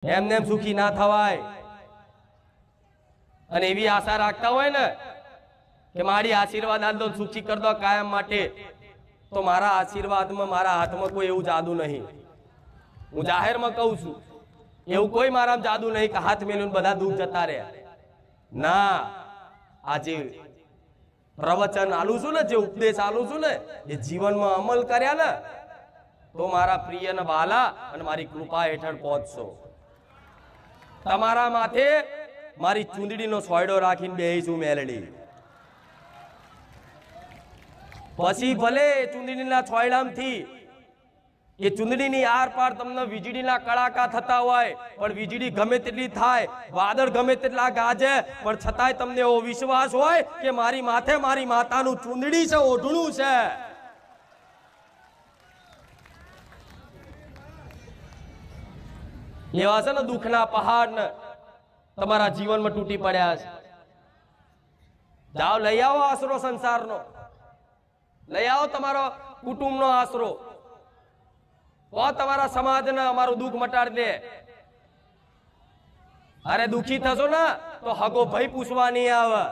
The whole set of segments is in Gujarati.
એમને એમ સુખી ના થવાય અને એવી આશા રાખતા હોય ને કે મારી આશીર્વાદ આલ દો સુખી કર દો કાયમ માટે, તો મારા આશીર્વાદમાં મારા હાથમાં કોઈ એવું જાદુ નહીં. હું જાહેરમાં કહું છું, એવું કોઈ મારામાં જાદુ નહીં કે હાથ મેલીને બધા દુઃખ જતા રહ્યા. ના, આજે પ્રવચન આલું છું ને, જે ઉપદેશ આલું છું ને, એ જીવનમાં અમલ કર્યા ને તો મારા પ્રિય ને વાલા અને મારી કૃપા હેઠળ પહોંચશો. તમારા માથે મારી ચૂંદડીનો સોયડો રાખીને બેહીશું મેલડી. પછી ભલે ચૂંદડીના સોયડામાંથી એ ચૂંદડીની આર પાર તમને વીજળીના કડાકા થતા હોય, પણ વીજળી ગમે તેટલી થાય, વાદળ ગમે તેટલા ગાજે, પણ છતાંય તમને એવો વિશ્વાસ હોય કે મારી માથે મારી માતાનું ચૂંદડી છે, ઓઢણું છે. એવા છે ને દુઃખના પહાડ ને તમારા જીવનમાં તૂટી પડ્યા છે. જાઓ લઈ આવો આશરો સંસારનો, લઈ આવો તમારો કુટુંબનો આશરો, તમારા સમાજને અમારું દુઃખ મટાડી દે. અરે દુખી થશો ને તો હગો ભાઈ પૂછવા નહીં આવે,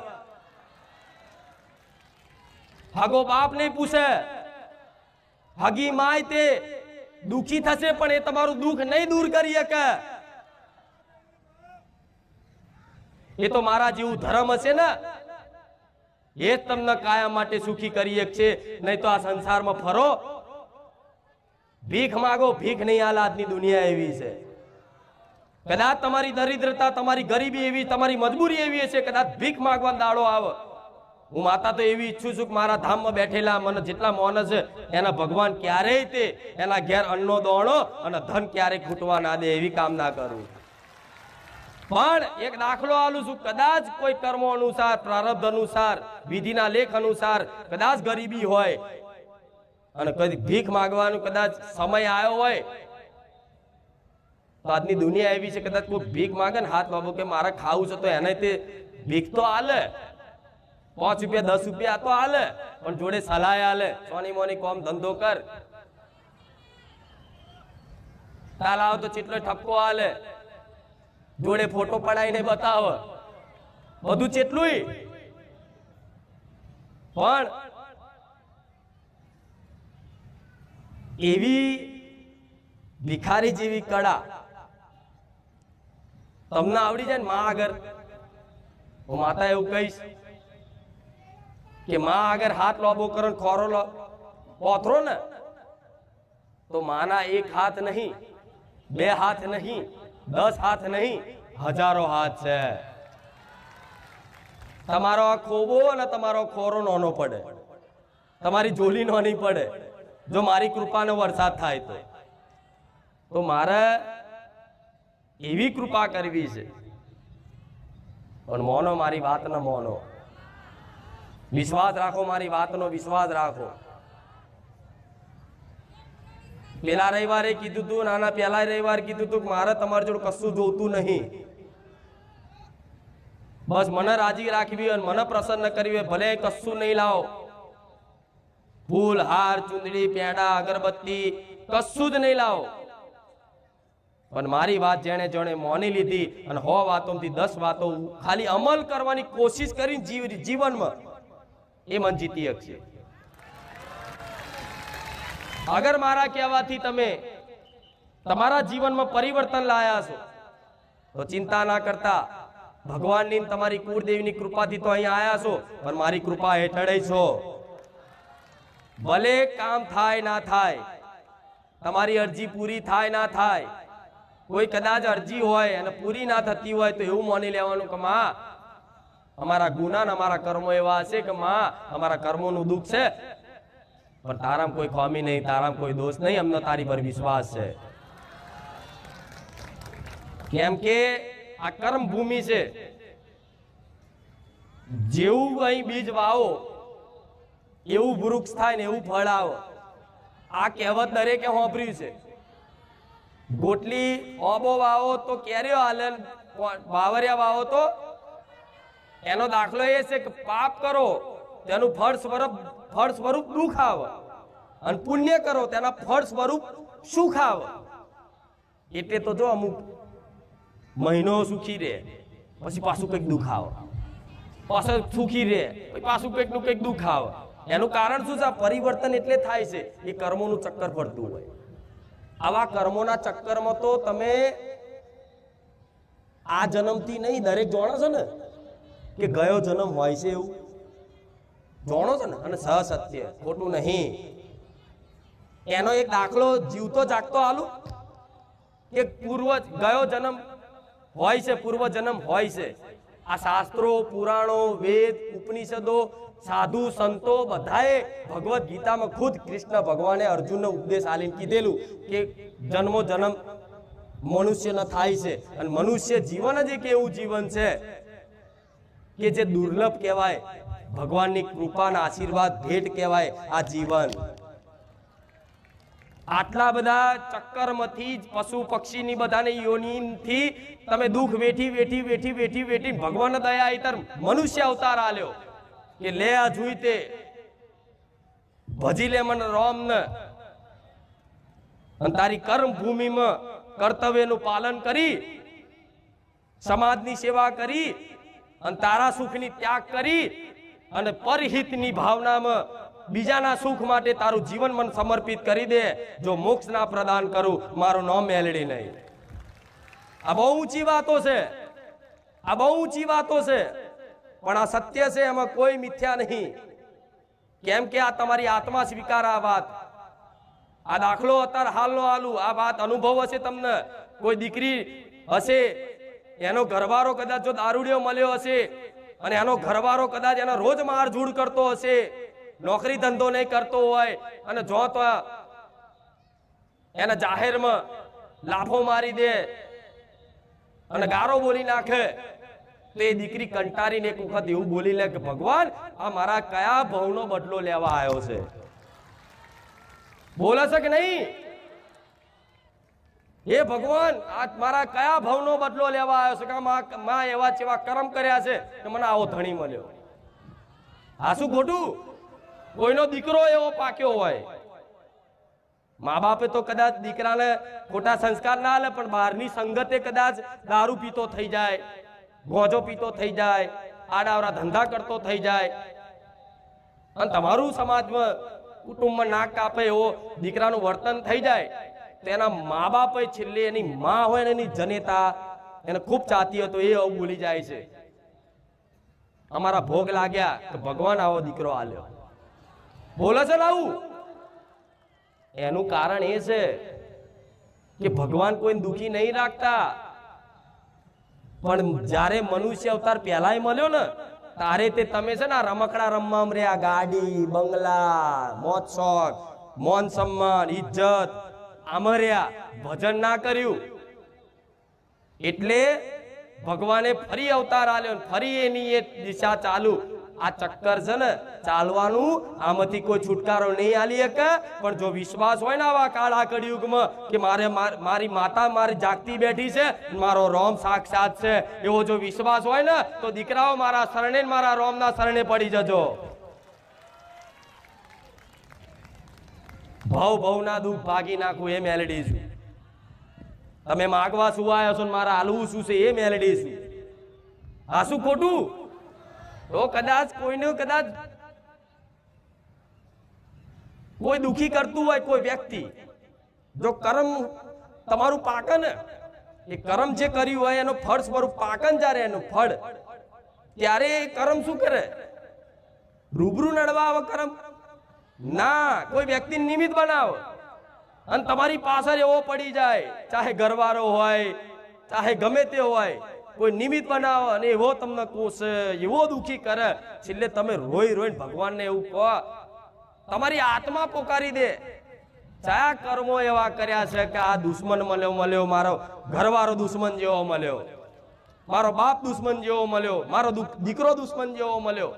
હગો બાપ નહીં પૂછે, હગી માય તે દુખી થશે પણ એ તમારું દુઃખ નહીં દૂર કરી શકે. એ તો મારા જેવું ધર્મ હશે ને એ જ તમને કાયમ માટે સુખી કરી છે. નહીં તો આ સંસારમાં ફરો ભીખ માગો, ભીખ નહીં હાલ. આજની દુનિયા એવી છે. કદાચ તમારી દરિદ્રતા, તમારી ગરીબી એવી, તમારી મજબૂરી એવી છે, કદાચ ભીખ માગવાનો દાડો આવે. હું માતા તો એવી ઈચ્છું છું કે મારા ધામમાં બેઠેલા મને જેટલા માણસ છે એના ભગવાન ક્યારેય તે એના ઘેર અન્નનો દોણો અને ધન ક્યારેય ખૂટવા ના દે, એવી કામના કરું. પણ એક દાખલો આલું છું, કદાચ કોઈ કર્મો અનુસાર, પ્રારબ્ધ અનુસાર, વિધિના લેખ અનુસાર કદાચ ગરીબી હોય અને કદી ભીખ માંગવાનું કદાચ સમય આવ્યો હોય, તો આજની દુનિયા એવી છે કદાચ કોઈ ભીખ માંગે ને હાથ બાબુ કે મારે ખાવું છે તો એને તે ભીખ તો હાલે, 5 રૂપિયા 10 રૂપિયા તો હાલે, પણ જોડે સલાહ હાલે, સોની મોની કોમ ધંધો કર, તાલાવ તો ચેટલો ઠપકો હાલે, જોડે ફોટો પડાવીને બતાવે, બધું ચેટલું. પણ એવી ભિખારી જેવી કળા તમને આવડી જાય ને માં આગળ, હું માતા એવું કહીશ કે માં આગળ હાથ લોબો કરો, ખોરો પોથરો ને તો માના એક હાથ નહીં, 2 હાથ નહીં, 10 હાથ નહીં, હજારો હાથ છે. તમારો આ ખોબો અને તમારો ખોરો નાનો પડે, તમારી ઝોલી નાની પડે જો મારી કૃપાનો વરસાદ થાય તો મારે એવી કૃપા કરવી છે. પણ મોનો મારી વાતનો, મોનો વિશ્વાસ રાખો, મારી વાતનો વિશ્વાસ રાખો. પેલા રવિવારે કીધું તું, નાના પેલા રવિવારે કીધું તું મારે તમારી જોડે કશું જોતું નહીં, બસ મને રાજી રાખવી અને મને પ્રસન્ન કરવી, ભલે કશું નહીં લાવો, ફૂલ, હાર, ચૂંદડી, પેડા, અગરબત્તી કશું જ નહીં લાવો, પણ મારી વાત જેણે જેણે મોની લીધી અને 100 વાતોમાંથી 10 વાતો ખાલી અમલ કરવાની કોશિશ કરી જીવનમાં, એ મન જીતી શકશે. અગર મારા કહેવાથી તમે તમારા જીવનમાં પરિવર્તન લાયા છો તો ચિંતા ના કરતા, ભગવાનની તમારી કુળદેવીની કૃપાથી તો અહીંયા આયા છો, પણ મારી કૃપા હેઠળ છો. ભલે કામ થાય ના થાય, તમારી અરજી પૂરી થાય ના થાય, કોઈ કદાચ અરજી હોય અને પૂરી ના થતી હોય તો એવું માની લેવાનું કે માં અમારા ગુના ને અમારા કર્મો એવા હશે કે માં અમારા કર્મોનું દુઃખ છે, પણ તારામાં કોઈ ખામી નહીં, તારામાં કોઈ દોષ નહીં, અમને તારી પર વિશ્વાસ છે. કેમ કે આ કર્મ ભૂમિ છે, જેવું અહીં બીજ વાવો એવું વૃક્ષ થાય ને એવું ફળ આવે. આ કહેવત દરેકે સાંભળ્યું છે. ગોટલી ઓબો વાવો તો કેરીઓ હાલે, બાવરિયા વાવો તો એનો દાખલો એ છે કે પાપ કરો તેનું ફળ સ્વરૂપ દુઃખ આવે, અને પુણ્ય કરો તેના ફળ સ્વરૂપ સુખ આવે. એટલે તો જો અમુક મહિનો સુખી રહે, પછી પાછું કંઈક દુઃખ આવે, પાછું સુખી રહે, પછી પાછું કંઈક નું કંઈક દુઃખ આવે. એનું કારણ શું છે? આ પરિવર્તન એટલે થાય છે એ કર્મોનું ચક્કર ફરતું હોય. આવા કર્મોના ચક્કરમાં તો તમે આ જન્મથી નહીં, દરેક જાણો છો ને કે ગયો જન્મ હોય છે, એવું જાણો છો ને. અને સત્ય ખોટું નહીં. એનો એક દાખલો જીવતો જાગતો આલું કે પૂર્વ ગયો જન્મ હોય છે, પૂર્વ જન્મ હોય છે. આ શાસ્ત્રો, પુરાણો, વેદ, ઉપનિષદો, સાધુ સંતો બધાએ ભગવદ ગીતામાં ખુદ કૃષ્ણ ભગવાને અર્જુનનો ઉપદેશ આલીને કીધેલું કે જન્મો જન્મ મનુષ્યનો થાય છે. અને મનુષ્ય જીવન જ એક એવું જીવન છે કે જે દુર્લભ કહેવાય, ભગવાનની કૃપાના આશીર્વાદ ભેટ કહેવાય આ જીવન. આટલા બધા ચક્કરમાંથી પશુ પક્ષીની બધાને યોનિથી તમે દુઃખ વેઠી વેઠી વેઠી વેઠી વેઠી ભગવાન દયા ઇતર મનુષ્ય અવતાર આલ્યો કે લે આ જોઈ તે ભજી લે મન રામ ને, અને તારી કર્મ ભૂમિમાં કર્તવ્યનું પાલન કરી, સમાજની સેવા કરી, અને તારા સુખની ત્યાગ કરી, અને પરહિતની ભાવનામાં બીજાના સુખ માટે તારું જીવન મન સમર્પિત કરી દે. જો મોક્ષ ના પ્રદાન કરું, મારું નામ મેલડી નહીં. આ બહુ ઊંચી વાતો છે, આ બહુ ઊંચી વાતો છે, પણ આ સત્ય છે, એમાં કોઈ મિથ્યા નહીં. કેમ કે આ તમારી આત્મા સ્વીકાર આ વાત. આ દાખલો અત્યારે હાલનો આલુ, આ વાત અનુભવ હશે તમને. કોઈ દીકરી હશે, એનો ઘરવાળો કદાચ જો દારૂડિયો મળ્યો હશે, અને એનો ઘરવાળો કદાચ એનો રોજ મારઝૂડ કરતો હશે, નોકરી ધંધો નહીં કરતો હોય, અને જો તો એને જાહેરમાં લાફો મારી દે અને ગારો બોલી નાખે, તો એ દીકરી કંટારીને એક વખત એવું બોલી લે કે ભગવાન આ મારા કયા ભવનો બદલો લેવા આવ્યો છે. બોલે છે કે નહીં? એ ભગવાન આ મારા કયા ભવનો બદલો લેવા આવ્યો છે કે માં એવા જેવા કર્મ કર્યા છે કે મને આવો ધણી મળ્યો. આ શું ખોટું? કોઈનો દીકરો એવો પાક્યો હોય, મા બાપે તો કદાચ દીકરાને ખોટા સંસ્કાર ના આલે, પણ બહારની સંગતે કદાચ દારૂ પીતો થઈ જાય, ગોજો પીતો થઈ જાય, આડાવરા ધંધા કરતો થઈ જાય, અને તમારું સમાજમાં કુટુંબમાં નાક કાપે એવો દીકરાનું વર્તન થઈ જાય, તેના મા બાપે છેલ્લે એની માં હોય ને એની જનેતા એને ખૂબ ચાહતી હતો, એ આવું બોલી જાય છે. અમારા ભોગ લાગ્યા કે ભગવાન આવો દીકરો આલ્યો. બોલે છે ને આવું? એનું કારણ એ છે કે ભગવાન કોઈને દુખી નહીં રાખતા, પણ જ્યારે મનુષ્ય અવતાર પહેલાય મળ્યો ને તારે તે તમે છે ને રમકડા રમવા રહ્યા, ગાડી, બંગલા, મોજ શોખ, મોન સન્માન, ઇજ્જત આમર્યા, ભજન ના કર્યું. એટલે ભગવાને ફરી અવતાર આલ્યો, ફરી એની એ દિશા ચાલુ. આ ચક્કર છે ને ચાલવાનું, આમાંથી કોઈ છુટકારો નહીં આલી શકે. પણ જો વિશ્વાસ હોય ને આવા કાળા કળિયુગમાં કે મારી માતા મારી જાગતી બેઠી છે, મારો રોમ સાક્ષાત છે, એવો જો વિશ્વાસ હોય ને તો દીકરાઓ મારા શરણે, મારા રોમના શરણે પડી જજો. ભવના દુઃખ ભાગી નાખું એ મેલડી છું. તમે માગવા શું આવ્યો છો, મારા હાલવું શું છે એ મેલડી છું. આ શું ખોટું? તો કદાચ કોઈને કદાચ કોઈ દુખી કરતું હોય કોઈ વ્યક્તિ, જો કર્મ તમારું પાકન, એ કર્મ જે કર્યું હોય એનો ફળ સ્વરૂપ પાકન જ્યારે એનું ફળ, ત્યારે એ કર્મ શું કરે? રૂબરૂ નડવા આવે કર્મ ના, કોઈ વ્યક્તિ નિમિત્ત બનાવો અને તમારી પાછળ એવો પડી જાય, ચાહે ઘરવાળો હોય ચાહે ગમે તે હોય, કોઈ નિમિત્ત બનાવો અને એવો તમને કોસે, એવો દુખી કરે, છેલ્લે તમે રોઈ રોઈને ભગવાનને એવું કહો, તમારી આત્મા પોકારી દે. કયા કર્મો એવા કર્યા છે કે આ દુશ્મન મળ્યો, મારો ઘરવાળો દુશ્મન જેવો મળ્યો, મારો બાપ દુશ્મન જેવો મળ્યો, મારો દીકરો દુશ્મન જેવો મળ્યો,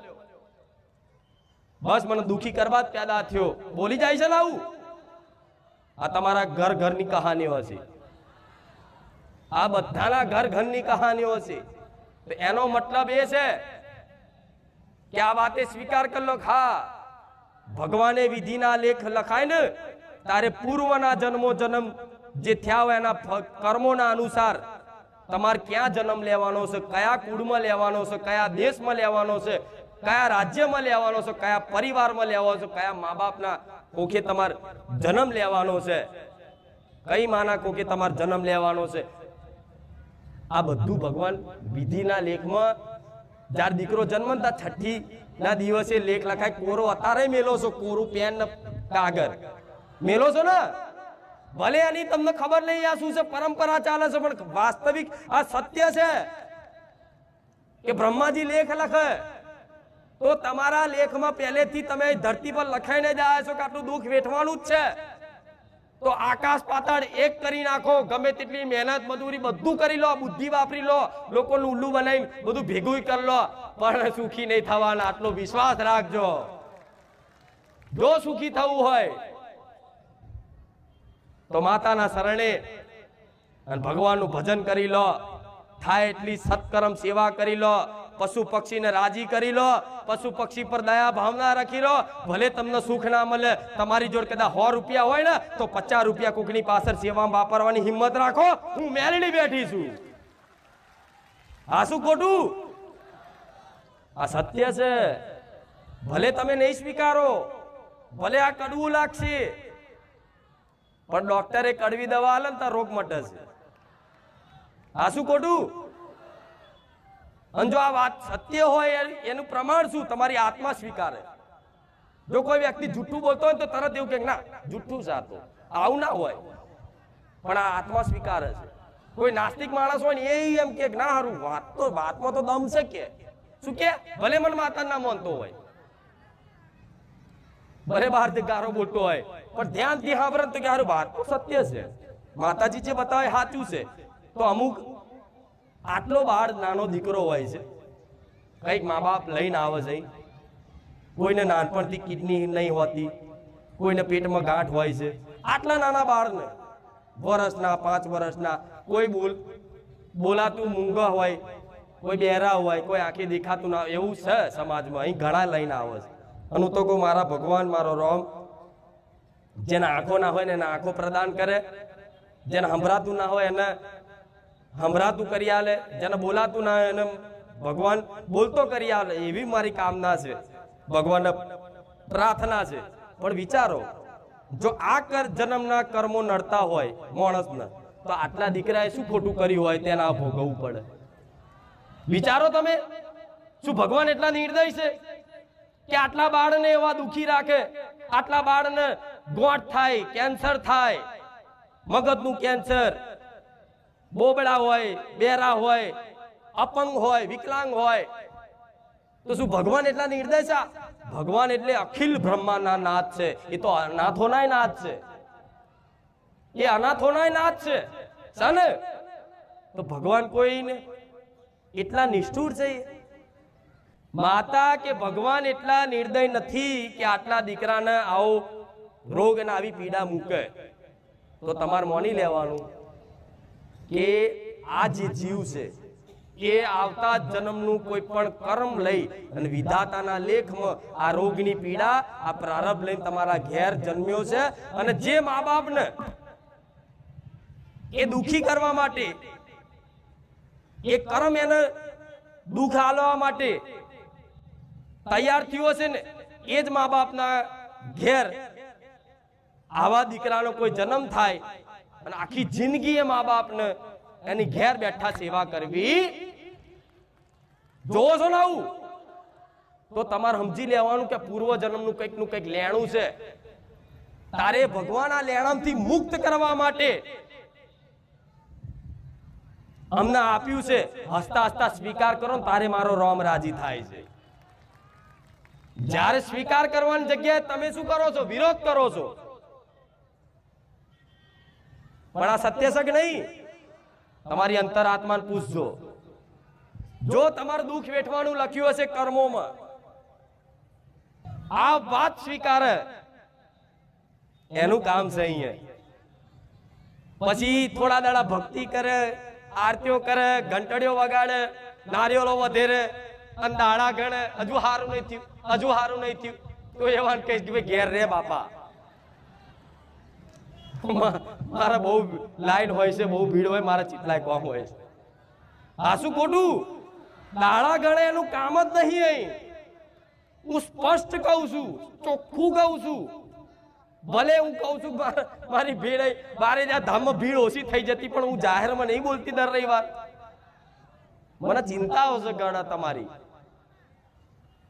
બસ મને દુખી કરવા જ પેદા થયો, બોલી જાય છે ને આવું. આ તમારા ઘરની કહાનીઓ છે, આ બધાના ઘરની કહાનીઓ છે. તો એનો મતલબ એ છે કે આ વાતે સ્વીકાર કરી લો. હા, ભગવાને વિધિના લેખ લખાય ને તારે પૂર્વના જન્મ જે થયા હોય એના કર્મોના અનુસાર તમારે ક્યાં જન્મ લેવાનો છે, કયા કુળમાં લેવાનો છે, કયા દેશમાં લેવાનો છે, કયા રાજ્યમાં લેવાનો છે, કયા પરિવારમાં લેવાનો છે, કયા મા બાપના કોખે તમારે જન્મ લેવાનો છે, કઈ માના કોખે તમારે જન્મ લેવાનો છે, આ બધું ભગવાન વિધિના લેખમાં જ્યારે દીકરો જન્મતા છઠ્ઠી ના દિવસે લેખ લખાય. કોરો અત્યારે મેલો છો, કોરું પેન કાગળ મેલો છો ને, ભલે એની તમને ખબર નહીં આ શું છે, પરંપરા ચાલે છે, પણ વાસ્તવિક આ સત્ય છે કે બ્રહ્માજી લેખ લખે તો તમારા લેખમાં પહેલેથી તમે ધરતી પર લખાઈને જ આવ્યા છો કે આટલું દુઃખ વેઠવાનું જ છે. તો આકાશ પાતાળ એક કરી નાખો, ગમે તેટલી મહેનત મજૂરી બધું કરી લો, બુદ્ધિ વાપરી લો, લોકોનું ઉલ્લુ બનાવી બધું ભેગું કરી લો, પણ સુખી નહીં થવાના. આટલો વિશ્વાસ રાખજો. જો સુખી થવું હોય તો માતાના શરણે અને ભગવાનનું ભજન કરી લો, થાય એટલી સત્કર્મ સેવા કરી લો, પશુ પક્ષીને રાજી કરી લો, પશુ પક્ષી પર દયા ભાવના રાખી લો. ભલે તમને સુખ ના મળે, તમારી જોડે કદાચ 100 રૂપિયા હોય ને તો 50 રૂપિયા કોકની પાછળ સેવામાં વાપરવાની હિંમત રાખો. હું મેલડી બેઠી છું. આ શું ખોટું? આ સત્ય છે. ભલે તમે નહીં સ્વીકારો, ભલે આ કડવું લાગશે, પણ ડોક્ટરે કડવી દવા આલે ને તો રોગ મટે છે. આ શું ખોટું? અને જો આ વાત સત્ય હોય એનું પ્રમાણ શું? તમારી આત્મા સ્વીકારે. જો કોઈ વ્યક્તિ જૂઠું બોલતો હોય તો તરત એવું કે ના જૂઠું છે, આવું ના હોય, પણ આ આત્મા સ્વીકારે છે. કોઈ નાસ્તિક માણસ હોય ને એ એમ કે ના હારું વાતમાં તો દમ છે કે શું કે, ભલે મન માતા ના માનતો હોય, ભલે બહારથી ગારો બોલતો હોય, પણ ધ્યાનથી સાંભળે તો કે હારું વાત તો સત્ય છે, માતાજી જે બતાવે સાચું છે. તો અમુક આટલો બાળ નાનો દીકરો હોય છે, કઈક મા બાપ લઈને આવે છે, કોઈને નાનપણથી કિડની નહીં હોતી, કોઈને પેટમાં ગાંઠ હોય છે, આટલા નાના બાળને વર્ષના 5 વર્ષના, કોઈ બોલાતું મૂંગા હોય, કોઈ બહેરા હોય, કોઈ આંખે દેખાતું ના, એવું છે સમાજમાં. અહીં ઘણા લઈને આવે છે. અને હું તો કહું મારા ભગવાન મારો રામ જેના આંખો ના હોય ને એને આંખો પ્રદાન કરે, જેને સંભળાતું ના હોય એને સંભળાતું કરી આલે, જેને બોલાતું ના હોય એને ભગવાન બોલતો કરી આલે. એવી મારી કામના છે, ભગવાનને પ્રાર્થના છે. પણ વિચારો, જો આ જન્મના કર્મો નડતા હોય માણસને, તો આટલા દીકરાએ શું ખોટું કર્યું હોય તેના ભોગવવું પડે. વિચારો તમે, શું ભગવાન એટલા નિર્દય છે કે આટલા બાળને એવા દુખી રાખે, આટલા બાળને ગોઠ થાય, કેન્સર થાય, મગજનું કેન્સર, બોબડા હોય, બેરા હોય, અપંગ હોય, વિકલાંગ હોય, તો શું ભગવાન એટલા નિર્દય છે? ભગવાન એટલે અખિલ બ્રહ્માંડના નાથ છે. એ તો અનાથોનાય નાથ છે, એ અનાથોનાય નાથ છે ને. તો ભગવાન કોઈને એટલા નિષ્ઠુર છે? માતા કે ભગવાન એટલા નિર્દય નથી કે આટલા દીકરાને આવો રોગ અને આવી પીડા મૂકે. તો તમારે માની લેવાનું કે આ જે જીવ છે એ આવતા જન્મનું કોઈ પણ કર્મ લઈ અને વિધાતાના લેખમાં આ રોગની પીડા, આ પ્રારબ્ધ લઈને તમારા ઘેર જન્મ્યો છે. અને જે મા બાપને એ દુખી કરવા માટે, એ કર્મ એને દુઃખ આલવા માટે તૈયાર થયો છે ને, એ જ મા બાપના ઘેર આવા દીકરાનો કોઈ જન્મ થાય અને આખી જિંદગી એ મા બાપને એની ઘેર બેઠા સેવા કરવી. જોવો છો ને આવું, તો તમારે સમજી લેવાનું કે પૂર્વ જન્મનું કંઈક નું કંઈક લેણું છે. તારે ભગવાન આ લેણામથી મુક્ત કરવા માટે અમને આપ્યું છે. હસતા હસતા સ્વીકાર કરો ને તારે મારો રામ રાજી થાય છે. જ્યારે સ્વીકાર કરવાની જગ્યાએ તમે શું કરો છો? વિરોધ કરો છો. પણ આ સત્ય છે કે નહીં? તમારી અંતરાત્માને પૂછજો. જો તમારું દુઃખ વેઠવાનું લખ્યું હશે કર્મોમાં, આ વાત સ્વીકારે, એનું કામ છે અહીંયા. પછી થોડા દાડા ભક્તિ કરે, આરતીઓ કરે, ઘંટડીઓ વગાડે, નારિયેળો વધેરે અને દાડા ગણે, હજુ સારું નહીં થયું, હજુ સારું નહીં થયું, તો એવાને કહીશ કે ઘેર રે બાપા, મારા બહુ લાઈન હોય છે, બહુ ભીડ હોય, મારા ચીટલાય કોમ હોય છે. આ શું ખોટું? દાડા ગણે એનું કામ જ નહીં અહીં. હું સ્પષ્ટ કહું છું, ચોખ્ખું કહું છું. ભલે હું કહું છું મારી ભીડ બારે જ્યાં ધામમાં ભીડ ઓછી થઈ જતી, પણ હું જાહેરમાં નહીં બોલતી દર રવિવાર. મને ચિંતા હશે ગણા તમારી.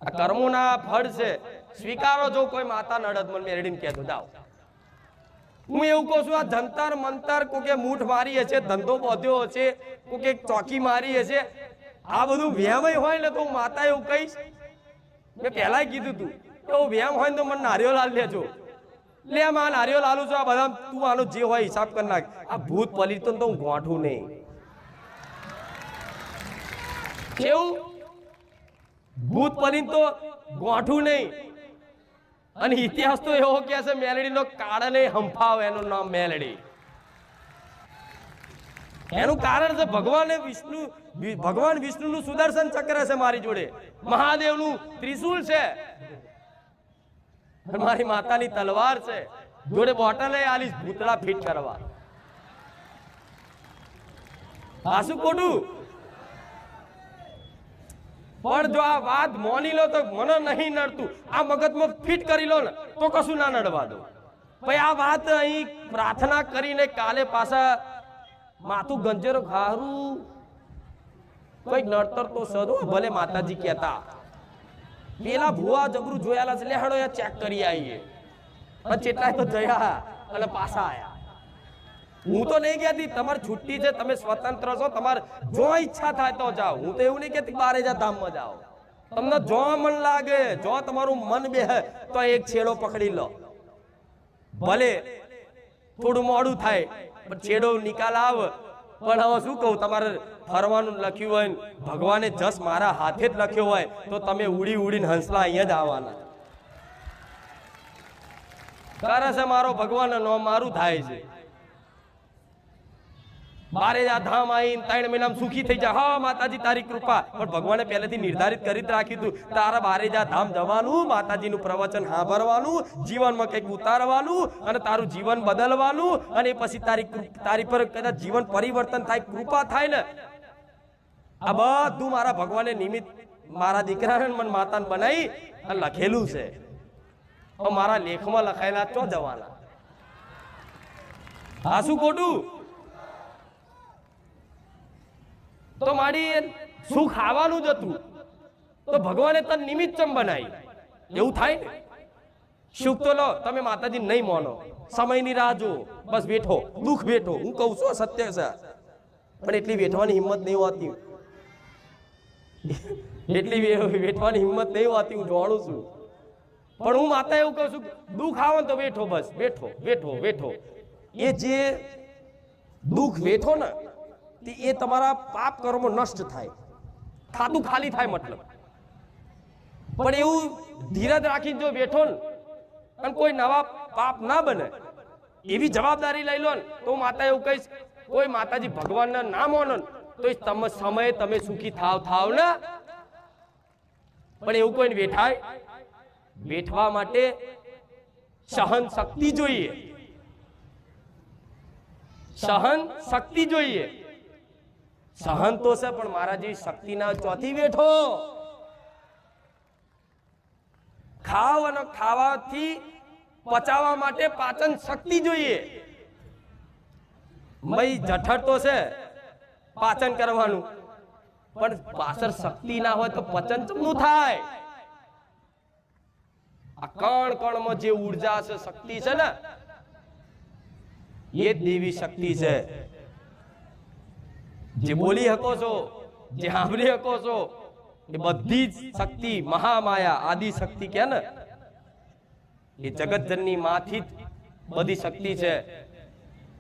આ કર્મોના ફળ છે, સ્વીકારો. જો કોઈ માતા નડદ મને મેળવીને કહેતો જાઓ. હું એવું કહું છું, આ જંતર મંતર કોકે મૂઠ મારી હશે, ધંધો બોધ્યો હશે, કોકે ચોકી મારી હશે, આ બધું વ્યામય હોય ને તો હું માતા એવું કહીશ. મેં પહેલા કીધું તું કે વ્યામ હોય ને તો મને નારિયેળ લાલ લેજો. લે માં નારિયેળ લાલું છું. આ બધા તું આનો જે હોય હિસાબ કરી નાખ. આ ભૂત પલિત તો હું ગોઠું નહીં. કેવું ભૂત પલિત તો ગોઠું નહીં. અને ઇતિહાસ તો એવો કે છે મેલડીનો કાળને હંફાવ, એનું નામ મેલડી. એનું કારણ છે ભગવાન વિષ્ણુનું સુદર્શન ચક્ર છે મારી જોડે, મહાદેવનું ત્રિશુલ છે, મારી માતાની તલવાર છે, જોડે બોટલ આલીશ ભૂતળા ફિટ કરવા. આ શું ખોટું? પણ જો આ વાત મોની લો તો મને નહીં નડતું. આ મગજમાં ફિટ કરી લો ને તો કશું ના નડવા દો. ભાઈ આ વાત અહીં પ્રાર્થના કરીને કાલે પાછા માથું ગંજેરો ખારું કઈક નડતર તો સદો. ભલે માતાજી કહેતા પેલા ભુવા જબરું જોયાલા છે, લેહાડો ચેક કરી આવીએ. અને ચેટલા તો જયા અને પાછા આયા. હું તો નહીં કહેતી તમારી છુટ્ટી છે, તમે સ્વતંત્ર છો, તમારે જો ઈચ્છા થાય તો જાઓ. હું તો એવું નહીં કહેતી બારે જા ધામમાં જાઓ. તમને જો મન લાગે, જો તમારું મન બેહે તો એક છેડો પકડી લો. ભલે થોડું મોડું થાય પણ છેડો નિકાલ આવે. પણ હવે શું કહું, તમારે ફરવાનું લખ્યું હોય, ભગવાને જસ મારા હાથે જ લખ્યો હોય તો તમે ઉડી ઉડીને હંસલા અહીંયા જ આવવાના. કરે છે મારો ભગવાન નો મારું થાય છે. બારે જા ધામ આવીને 3 મહિનામાં સુખી થઈ જાય. હા માતાજી તારી કૃપા. પણ ભગવાને પહેલેથી નિર્ધારિત કરી રાખ્યું હતું તારા બારે જા ધામ જવાનું, માતાજીનું પ્રવચન સાંભળવાનું, જીવનમાં કંઈક ઉતારવાનું અને તારું જીવન બદલવાનું. અને પછી તારી પર કદાચ જીવન પરિવર્તન થાય, કૃપા થાય ને, આ બધું મારા ભગવાને નિમિત્ત મારા દીકરાને મને માતાને બનાવી અને લખેલું છે. મારા લેખમાં લખાયેલા ચો જવાના. આ શું ખોટું? તો મારી સુખ આવવાનું જ હતું તો ભગવાને તને નિમિત્ત ચમ બનાવી. એવું થાય ને? સુખ તો લો, તમે માતાજી નહીં માનો, સમયની રાહ જો, બસ બેઠો, દુઃખ બેઠો. હું કહું છું સત્ય છે, પણ એટલી વેઠવાની હિંમત નહીં હોતી. એટલી વેઠવાની હિંમત નહીં હોતી, હું જાણું છું. પણ હું માતા એવું કહું છું, દુઃખ આવે તો બેઠો, બસ બેઠો બેઠો બેઠો. એ જે દુઃખ વેઠો ને એ તમારા પાપ કર્મો નષ્ટ થાય, ખાતું ખાલી થાય મતલબ. પણ એવું ધીરજ રાખીને જો બેઠો ને અને કોઈ નવા પાપ ના બને એવી જવાબદારી લઈ લો ને તો માતા એવું કહીશ, કોઈ માતાજી ભગવાનના નામ માનો તો સમયે તમે સુખી થાવ ને. પણ એવું કોઈને વેઠાય? વેઠવા માટે સહન શક્તિ જોઈએ, સહન શક્તિ જોઈએ. સહન તો છે પણ મારા જેવી શક્તિ ના ચોથી બેઠો. ખાવ અને ખાવાથી પચાવવા માટે પાચન શક્તિ જોઈએ. ભાઈ જઠર તો છે પાચન કરવાનું, પણ પાછળ શક્તિ ના હોય તો પચન ચમનું થાય. આ કણ કણમાં જે ઉર્જા છે, શક્તિ છે ને, એ દેવી શક્તિ છે. જે બોલી શકો છો, જે સાંભળી શકો છો, એ બધી જ શક્તિ મહામાયા આદિ શક્તિ કે ને, એ જગતજનની માંથી જ બધી શક્તિ છે.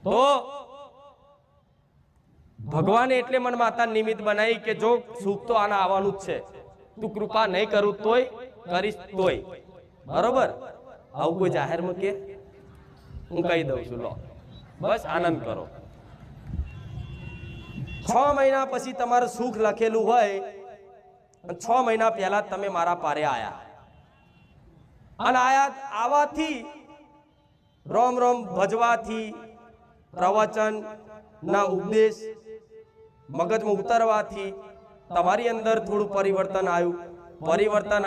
તો ભગવાને એટલે મન માતા નિમિત્ત બનાવી કે જો સુખ તો આના આવવાનું જ છે, તું કૃપા નહીં કરું તોય કરીશ તોય. બરોબર? આવું કોઈ જાહેરમાં કે હું કહી દઉં છું, લો બસ આનંદ કરો. 6 મહિના પછી તમારું સુખ લખેલું હોય, 6 મહિના પહેલા તમે મારા પારે આયા અને આવાથી રોમ રોમ ભજવાથી, પ્રવચન ના ઉપદેશ મગજમાં ઉતરવાથી તમારી અંદર થોડું પરિવર્તન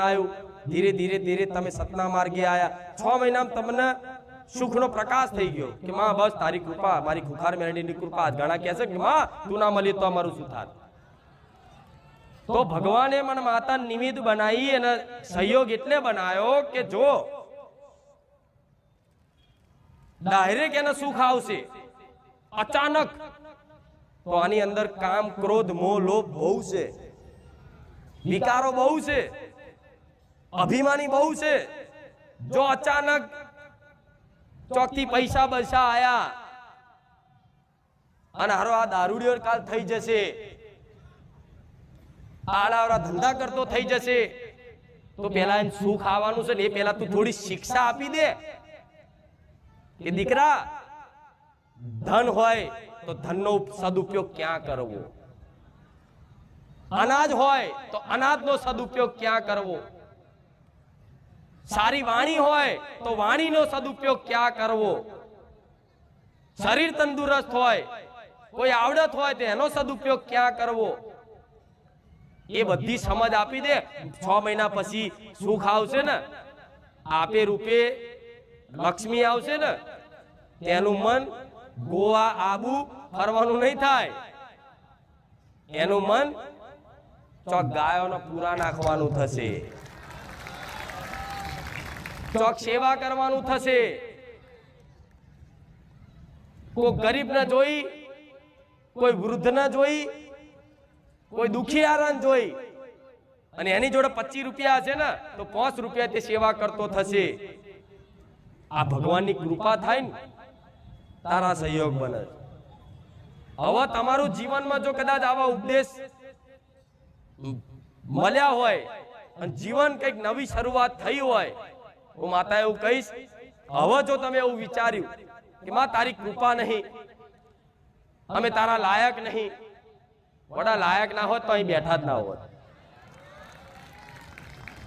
આવ્યું, ધીરે ધીરે ધીરે તમે સતના માર્ગે આયા। 6 મહિનામાં તમને સુખનો પ્રકાશ થઈ ગયો કે માં બસ તારી કૃપા, મારી ખુખાર મેરડીની કૃપા। ઘણા કહે છે કે માં તું ના મળી તો અમારું શું થાત? તો ભગવાને મને માતા નિમિત્ત બનાવી અને સહયોગ એટલે બનાવ્યો કે જો ડાયરેક્ટ એને સુખ આવશે અચાનક, તો આની અંદર કામ, ક્રોધ, મોહ, લોભ બહુ છે, વિકારો બહુ છે, અભિમાની બહુ છે। જો અચાનક ચોકથી પૈસા બૈસા આયા અને હારો આ દારૂડિયો કાલ થઈ જશે, આડાવડા ધંધા કરતો થઈ જશે, તો પેલા એને સુખ આવવાનું છે ને એ પેલા તું થોડી શિક્ષા આપી દે કે દીકરા ધન હોય તો ધનનો સદુપયોગ ક્યાં કરવો, અનાજ હોય તો અનાજનો સદુપયોગ ક્યાં કરવો, સારી વાણી હોય તો વાણીનો સદુપયોગ ક્યાં કરવો, શરીર તંદુરસ્ત હોય, કોઈ આવડત હોય તો એનો સદુપયોગ ક્યાં કરવો, એ બધી સમજ આપી દે। 6 મહિના પછી સુખ આવશે ને, આપે રૂપે લક્ષ્મી આવશે ને, તેનું મન ગોવા આબુ ફરવાનું નહીં થાય, એનું મન ચોક ગાયોનો પૂરા નાખવાનું થશે, ચોક સેવા કરવાનું થશે, કોઈ ગરીબ ને જોઈ, કોઈ વૃદ્ધ ને જોઈ, કોઈ દુખિયારાને જોઈ અને એની જોડે 25 રૂપિયા હશે ને તો 5 રૂપિયા તે સેવા કરતો થશે। આ ભગવાનની કૃપા થાય ને તારા સહયોગ બને। હવે તમારું જીવનમાં જો કદાચ આવા ઉપદેશ મળ્યા હોય અને જીવન કઈક નવી શરૂઆત થઈ હોય, હું માતા એવું કહીશ, હવે જો તમે એવું વિચાર્યું કે માં તારી કૃપા નહીં, અમે તારા લાયક નહીં, વડા લાયક ના હોત તો અહીં બેઠા જ ના હોત।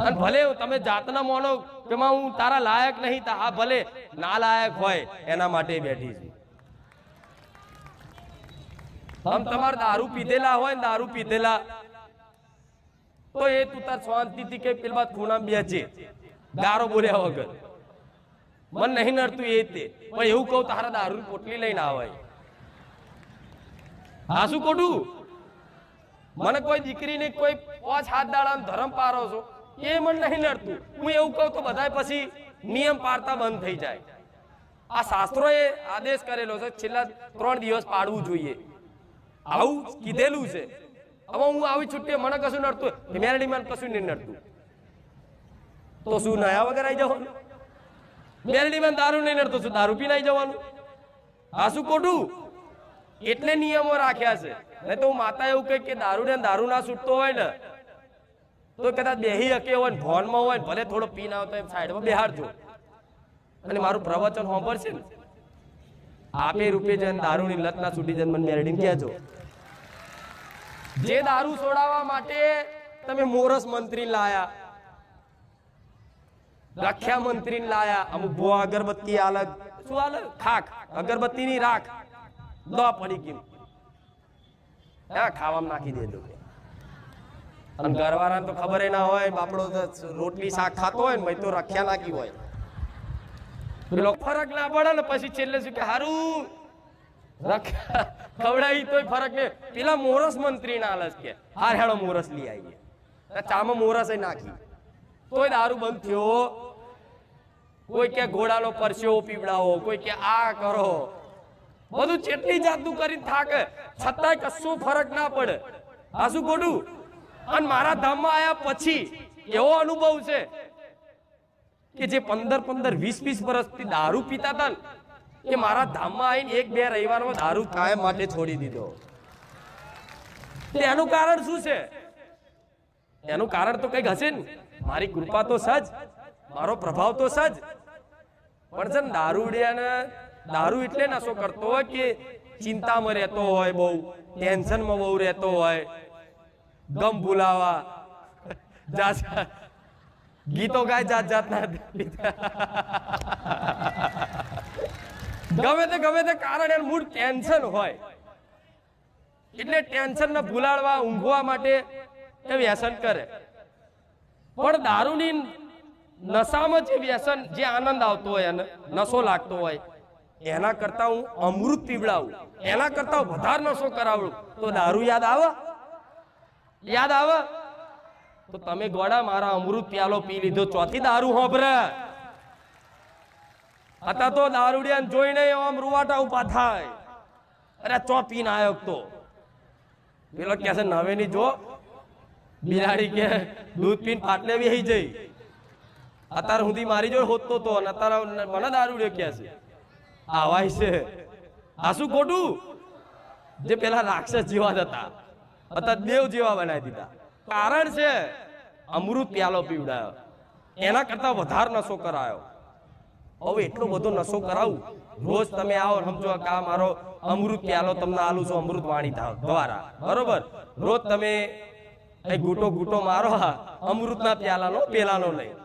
અને ભલે તમે જાતના માનો કે માં હું તારા લાયક નહીં, તો હા ભલે ના લાયક હોય એના માટે બેઠી છું। તમારે દારૂ પીધેલા હોય ને, દારૂ પીધેલા તો એ તું તાર શાંતિથી કે પેલા ખૂણા બેચે ગારો બોલ્યા વગર, મન નહીં નડતું એ તે, પણ એવું કહું તારા દારૂ પોટલી લઈને આવે, હા શું ખોટું? મને કોઈ દીકરીને કોઈ 5 હાથ દાડા ધર્મ પારો છો એ મને નહીં નડતું, હું એવું કહું તો બધા પછી નિયમ પાડતા બંધ થઈ જાય। આ શાસ્ત્રોએ આદેશ કરેલો છે છેલ્લા 3 દિવસ પાડવું જોઈએ, આવું કીધેલું છે। હવે હું આવી છુટ્ટી મને કશું નડતું, મેરડી મને કશું નહીં નડતું, તો શું નયા વગર આવી જવાનું? મેરડી માં દારૂ નહીં નડતું, શું દારૂ પીને આવી જવાનું? આ શું ખોટું? એટલે નિયમો રાખ્યા છે। નહીં તો માતા એવું કહે કે દારૂ ના છૂટતો હોય ને તો કદાચ બેહી હકે હોય ને ભોનમાં હોય ને ભલે થોડો પીને આવતો એમ સાઈડમાં બેહાડજો અને મારું પ્રવચન સાંભળશે ને, આપે રૂપે જન દારૂની લત ના છૂટી જન મને મેરડીને કહેજો। જે દારૂ છોડાવવા માટે તમે મોરસ મંત્રી લાયા, રખ્યા મંત્રી લાયા, અમુક ભોવા અગરબત્તી અલગ, શું અલગ ખાક અગરબત્તીની રાખ દવા પડી ગઈ, ખાવામાં નાખી દેજો। અને ઘરવાળા તો ખબર ના હોય, બાપડો રોટલી શાક ખાતો હોય ને તો રખ્યા નાખી હોય, પેલો ફરક ના પડે ને પછી છેલ્લે શું કે હારું રખ્યા ખવડાવી તોય ફરક નહીં, પેલા મોરસ મંત્રી ના આલસ કે હાર હેડો મોરસ લઈ આવીએ, ચામાં મોરસ નાખી તોય દારૂ બંધ થયો। કોઈ કે ઘોડાનો પરસ્યો પીવડાવો, કોઈ કે આ કરો, બધું જેટલી જાતનું કરીને થાકે છતાંય કશું ફરક ના પડે। આ શું ખોટું? અને મારા ધામમાં આયા પછી એવો અનુભવ છે કે જે 15-15, 20-20 વર્ષથી દારૂ પીતા હતા ને કે મારા ધામમાં આવીને 1-2 રવિવારમાં દારૂ કાયમ માટે છોડી દીધો। એનું કારણ શું છે? એનું કારણ તો કઈક હશે ને, મારી કૃપા તો સજ, મારો પ્રભાવ તો સજ, પણ છે ને દારૂડિયાને દારૂ એટલે નશો કરતો હોય કે ચિંતામાં રહેતો હોય, બહુ ટેન્શનમાં બહુ રહેતો હોય, ગમ ભૂલાવા ગીતો ગાય જાત જાતના ગમે તે કારણ એનું મૂળ ટેન્શન હોય એટલે ટેન્શન ને ભૂલાડવા ઊંઘવા માટે એ વ્યસન કરે. પણ દારૂની નશામાં જે વ્યસન, જે આનંદ આવતો હોય અને નશો લાગતો હોય, એના કરતા હું અમૃત પીવડાવું, એના કરતા વધારે નશો કરાવું તો દારૂ યાદ આવે? યાદ આવે? તો તમે ગોડા મારા અમૃત પ્યાલો પી લીધો, ચોથી દારૂ હોભરે. હતા તો દારૂડિયાને જોઈને આમ રૂવાટા ઉભા થાય, અરે ચો પીને આવ્યો તો. પેલો કે છે નવેની જો બિલાડી કે દૂધ પીને પાટલે બેહી જઈ. અત્યારે સુધી મારી જોડે હોતો તો અને અત્યારે મને દારૂડિયો કે છે આવાય છે. આ શું ખોટું? જે પેલા રાક્ષસ જેવા જ હતા અત્યારે દેવ જેવા બનાવી દીધા. કારણ છે અમૃત પ્યાલો પીવડાયો, એના કરતા વધારે નશો કરાયો. હવે એટલો બધો નશો કરાવું, રોજ તમે આવો સમજો કે આ મારો અમૃત પ્યાલો તમને આલું છું અમૃત વાણી દ્વારા, બરોબર? રોજ તમે ઘૂંટો ઘૂંટો મારો અમૃતના પ્યાલાનો, પેલાનો નહીં.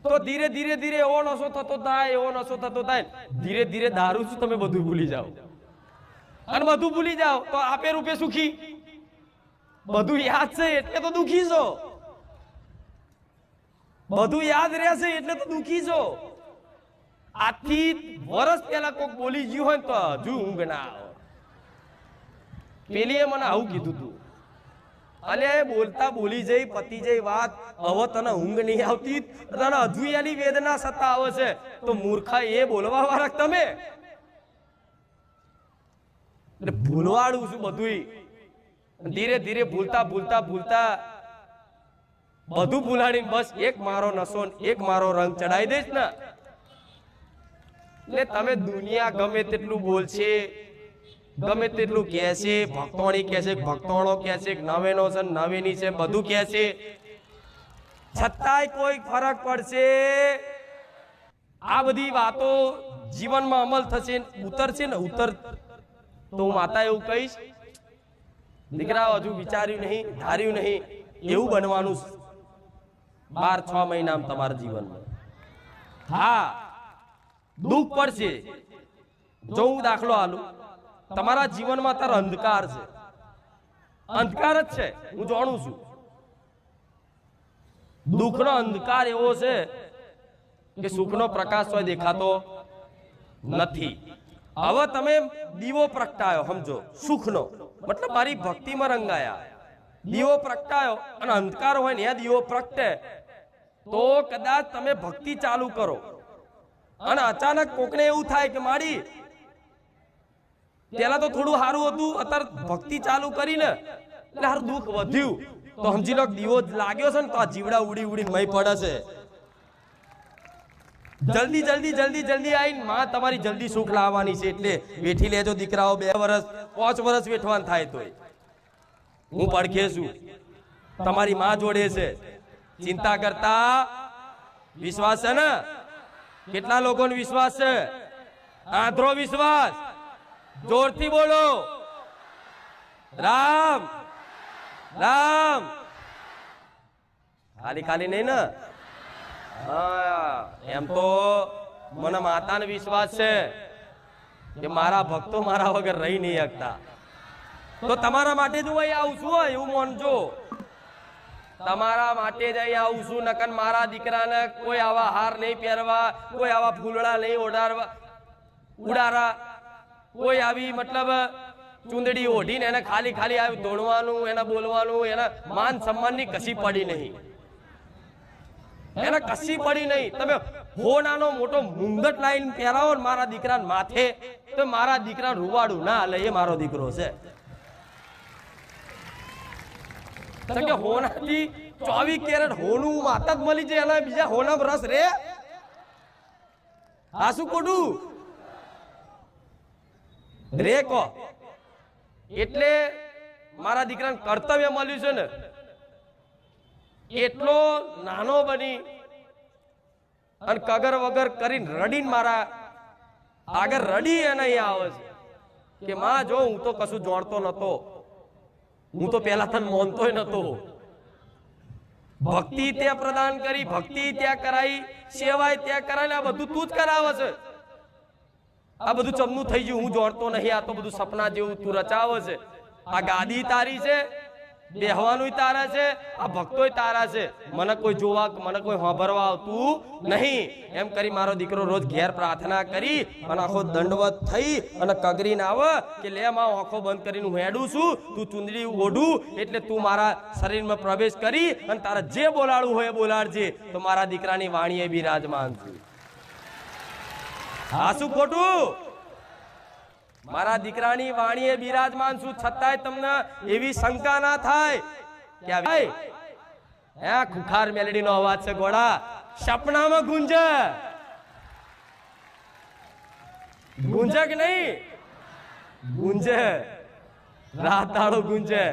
તો ધીરે ધીરે ધીરે એવો નશો થતો થાય, એવો નશો થતો થાય, ધીરે ધીરે દારૂ શું તમે બધું ભૂલી જાઓ. અને બધું ભૂલી જાઓ તો આપે રૂપે સુખી. બધું યાદ છે એટલે તો દુખી છો, બધું યાદ રહેશે એટલે તો દુખી છો. આજથી વર્ષ પહેલા કોઈક બોલી ગયું હોય તો હજુ ઊંઘ ના આવે. પેલીએ મને આવું કીધું તું, અને બોલતા બોલી જઈ પતી જઈ વાત, હવે તને ઊંઘ નહીં આવતી, તને હજુ એની વેદના સત્તા આવે છે, તો મૂર્ખા એ બોલવા વાળા તમે. એટલે ભૂલવાડું છું બધું. ધીરે ધીરે ભૂલતા ભૂલતા ભૂલતા બધું ભૂલાડીને બસ એક મારો નશો, એક મારો રંગ ચડાવી દઈશ ને, એટલે તમે દુનિયા ગમે તેટલું બોલશે, ગમે તેટલું કહેશે, ભક્તોણી કહેશે, ભક્તોણો કહેશે, નવેનો છે નવેની છે બધું કહેશે, છતાંય કોઈ ફરક પડશે? આ બધી વાતો જીવનમાં અમલ થશે, ઉતરશે ને ઉતર તો હું માતા એવું કહીશ, દીકરાઓ હજુ વિચાર્યું નહીં, ધાર્યું નહીં, એવું બનવાનું 12-6 મહિનામાં તમારા જીવનમાં. હા દુઃખ પડશે. જો હું દાખલો આલું, તમારા જીવનમાં અત્યારે અંધકાર છે, અંધકાર જ છે, હું જાણું છું. દુઃખનો અંધકાર એવો છે કે સુખનો પ્રકાશ હોય દેખાતો નથી. હવે તમે દીવો પ્રગટાયો, સમજો સુખનો મતલબ મારી ભક્તિમાં રંગાયા, દીવો પ્રગટાયો અને અંધકાર હોય ને એ દીવો પ્રગટે તો કદાચ તમે ભક્તિ ચાલુ કરો અને અચાનક કોકને એવું થાય કે મારી પેલા તો થોડું સારું હતું, અત્યારે ભક્તિ ચાલુ કરીને એટલે હારું દુઃખ વધ્યું, તો સમજી લો દીવો લાગ્યો છે ને તો આ જીવડા ઉડી ઉડી મય પડે છે. જલ્દી જલ્દી જલ્દી જલ્દી આવીને માં તમારી જલ્દી સુખ લાવવાની છે, એટલે વેઠી લેજો દીકરાઓ. 2 વર્ષ 5 વર્ષ વેઠવાનું થાય તોય હું પડખે છું, તમારી માં જોડે છે. ચિંતા કરતા. વિશ્વાસ છે ને? કેટલા લોકોનો વિશ્વાસ છે? આંધળો વિશ્વાસ. જોરથી બોલો રામ રામ. ખાલી ખાલી નહીં ને? એમ તો મને માતાનો વિશ્વાસ છે કે મારા ભક્તો મારા વગર રહી નહીં શકતા. તો તમારા માટે જ હું અહીં આવું છું, એવું માનજો. તમારા માટે જ અહીં આવું છું. નકર મારા દીકરાને કોઈ આવા હાર નહીં પહેરવા, કોઈ આવા ફૂલડા નહીં ઉડાડવા, કોઈ આવી મતલબ ચુંદડી ઓઢીને એને ખાલી ખાલી આવી દોડવાનું, એને બોલવાનું, એના માન સન્માનની કશી પડી નહીં, એને કશી પડી નહીં. તમે હોનાનો મોટો મુંગટ લાઈન પહેરાવો ને મારા દીકરાને માથે, તો મારા દીકરાને રૂવાડું ના હાલે, એ મારો દીકરો છે. હોનાથી 24 કેરેટ હોનું માતા જ મળી જાય, એના બીજા હોનામાં રસ રે? આ શું ખોટું રે કહો? એટલે મારા દીકરાને કર્તવ્ય મળ્યું છે ને, એટલો નાનો બની અને કગર વગર કરીને રડીને મારા આગળ રડી અને અહીંયા આવે છે કે માં જો હું તો કશું જોડતો નતો, હું તો પેલા તને માનતોય નતો. ભક્તિ ત્યાં પ્રદાન કરી, ભક્તિ ત્યાં કરાઈ, સેવાય ત્યાં કરાય, આ બધું તું જ કરાવે છે. આ બધું ચમનું થઈ ગયું, હું જોડતો નહીં, આ તો બધું સપના જેવું તું રચાવે છે. આ ગાદી તારી છે, બેહવાનું તારા છે, આ ભક્તોય તારા છે, મને કોઈ જોવા, મને કોઈ સાંભળવા આવતું નહીં. એમ કરી મારો દીકરો રોજ ઘેર પ્રાર્થના કરી અને આખો દંડવત થઈ અને કગરીને આવે કે લે માં આંખો બંધ કરીને હું હેડું છું, તું ચુંદડી ઓઢું એટલે તું મારા શરીરમાં પ્રવેશ કરી અને તારા જે બોલાડવું હોય એ બોલાડજે, તો મારા દીકરાની વાણીએ બિરાજમાન છું. આ શું ખોટું? મારા દીકરાની વાણીએ બિરાજમાન છું, છતાંય તમને એવી શંકા ના થાય કે હે ખુખાર મેલડીનો અવાજ છે ગોળા, સપનામાં ગુંજે, ગુંજે કે નહીં ગુંજે, રાત દાડો ગુંજે.